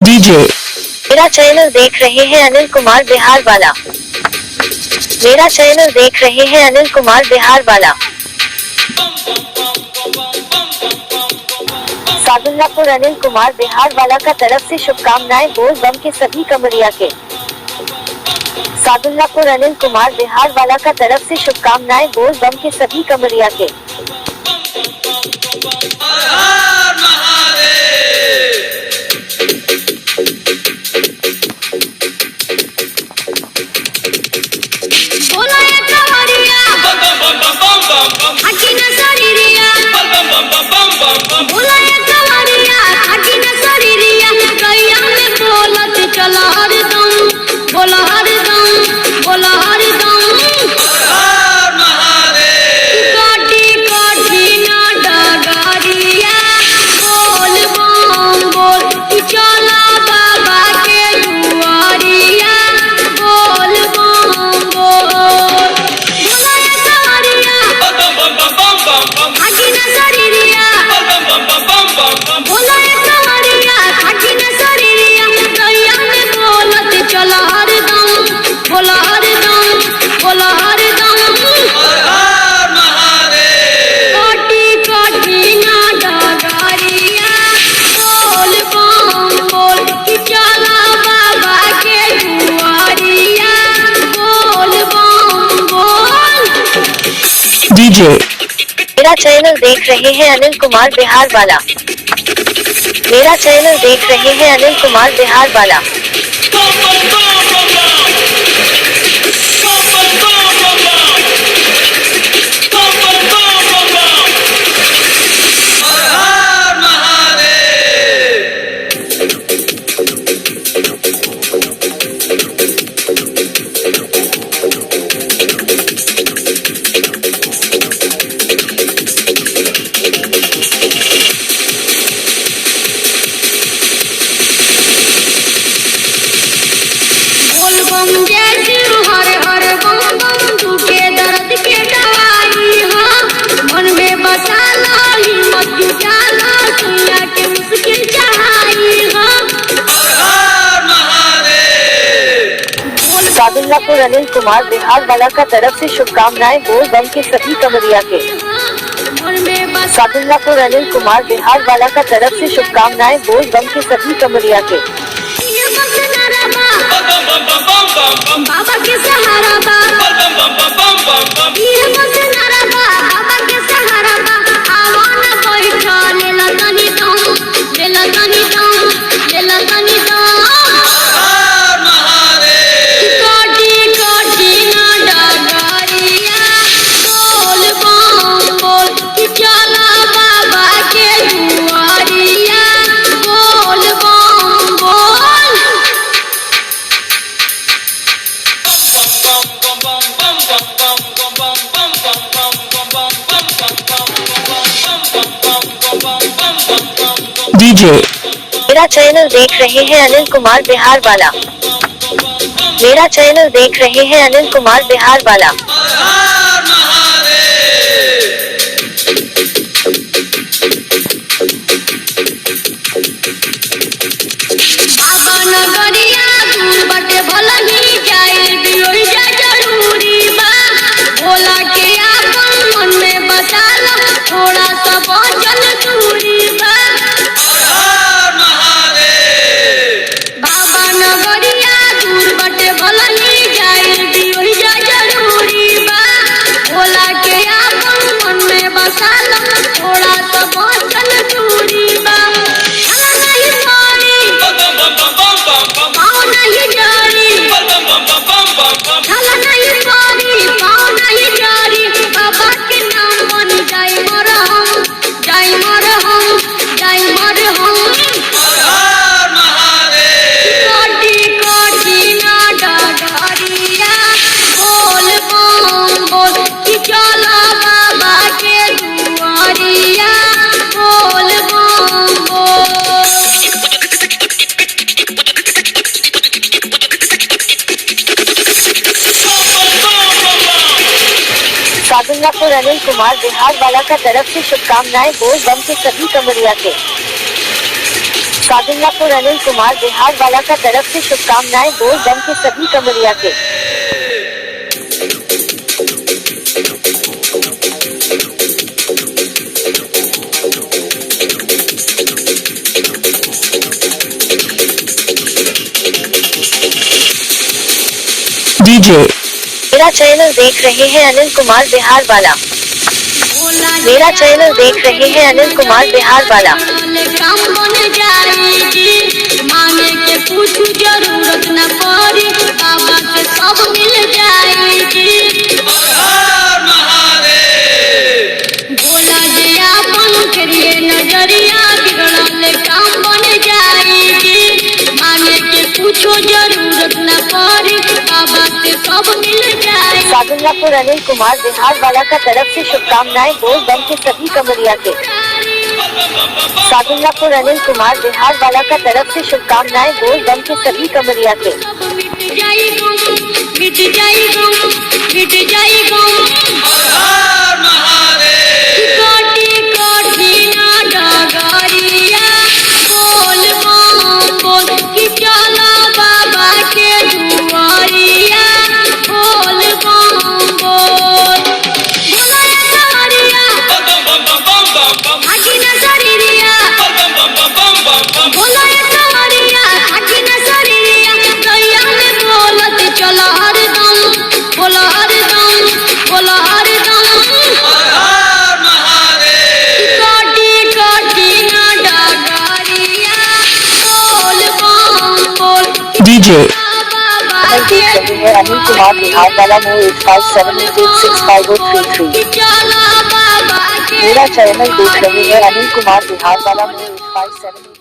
DJ. मेरा channel देख रहे हैं अनिल कुमार बिहार वाला। मेरा चैनल देख रहे हैं अनिल कुमार बिहार वाला। सादुल्लापुर अनिल कुमार बिहार वाला का तरफ से शुभकामनाएं बोल बम के सभी कमरिया के। सादुल्लापुर अनिल कुमार बिहार वाला का तरफ से शुभकामनाएं बोल बम के सभी कमरिया के। डीजे। मेरा चैनल देख रहे हैं अनिल कुमार बिहार वाला। मेरा चैनल देख रहे हैं अनिल कुमार बिहार वाला। सादुल्लापुर अनिल कुमार बिहार वाला का तरफ से शुभकामनाएं बोल बम के सभी कमरिया के। सादुल्लापुर अनिल कुमार बिहार वाला का तरफ से शुभकामनाएं बोल बम के सभी कमरिया के। बाबा के सहारा बा, ये मसनारा बा, बाबा के सहारा बा, आवाना बैठा लेला तनी दम, लेला तनी दम, लेला तनी दम। डीजे। मेरा चैनल देख रहे हैं अनिल कुमार बिहार वाला। मेरा चैनल देख रहे हैं अनिल कुमार बिहार वाला। सादुल्लापुर अनिल कुमार बिहार वाला का तरफ से शुभकामनाएं बोल बम के सभी कमरिया के। सादुल्लापुर अनिल कुमार बिहार वाला का तरफ से शुभकामनाएं बोल बम के सभी कमरिया के। DJ मेरा चैनल देख रहे हैं अनिल कुमार बिहार वाला। मेरा चैनल देख रहे हैं अनिल कुमार बिहार वाला। काम बन जाएगी, मांगे के कुछ जरूरत न पड़ी, बाबा से सब मिल जाएगी। भोला जी आपन करिए नजरिया, बिगड़ल काम बन जाएगी, मांगे के कुछ जरूरत न पड़ी, बाबा से सब मिल जाएगी। सादुल्लापुर अनिल कुमार बिहार वाला का तरफ से शुभकामनाएं बोल बम के सभी कमरिया के। सादुल्लापुर अनिल कुमार बिहार वाला का तरफ से शुभकामनाएं बोल बम के सभी कमरिया के। मिट जाई गम, मिट जाई गम, मिट जाई गम। कोटि कोटि ना डगरिया, बोल बम बोल कि चला बाबा के दुआरिया, बोल बम बोल। भोला डगरिया, आगी न शरीरिया, भोला डगरिया, आगी न शरीरिया, गैया में बोलत चला हरदम, बोला हरदम, बोला हरदम। कोटि कोटि ना डगरिया, बोल बम बोल। DJ चैनल देख रहे हैं अनिल कुमार बिहार वाला मोर 8578655033। चला बाबा के मेरा चैनल देख रहे हैं अनिल कुमार बिहार वाला मोर 8578